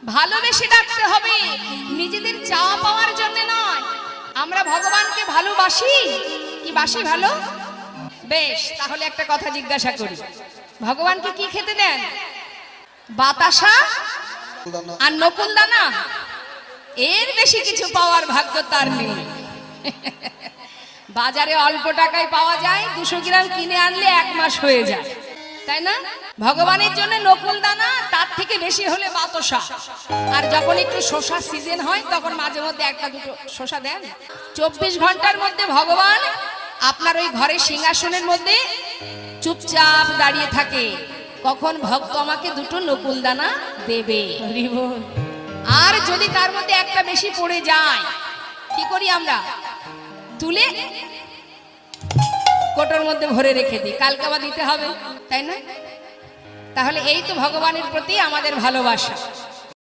ভালোবেসে ডাকতে হবে, নিজেদের চাওয়া পাওয়ার জন্য নয়। আমরা ভগবানকে ভালোবাসি কি বাসি ভালো? বেশ, তাহলে একটা কথা জিজ্ঞাসা করি, ভগবানকে কি খেতে দেন? বাতাসা আর নকুল দানা, এর বেশি কিছু পাওয়ার ভাগ্য তার নেই। বাজারে অল্প টাকায় পাওয়া যায়, 200 গ্রাম কিনে আনলে 1 মাস হয়ে যায়, তাই না? ভগবানের জন্য নকুল দানা, তার থেকে বেশি হলে বাতাসা। আর যখন একটু শসা সিজন হয় তখন মাঝে মধ্যে 1-2 শসা দেন। 24 ঘন্টার মধ্যে ভগবান আপনার ওই ঘরের সিংহাসনের মধ্যে চুপচাপ দাঁড়িয়ে থাকে, কখন ভক্ত আমাকে 2টো নকুল দানা দেবে। আর যদি তার মধ্যে একটা বেশি পড়ে যায়, কি করি আমরা? তুলে কোটোর মধ্যে ভরে রেখে দিই, কালকে আবার দিতে হবে, তাই না? তাহলে এই তো ভগবানের প্রতি আমাদের ভালোবাসা।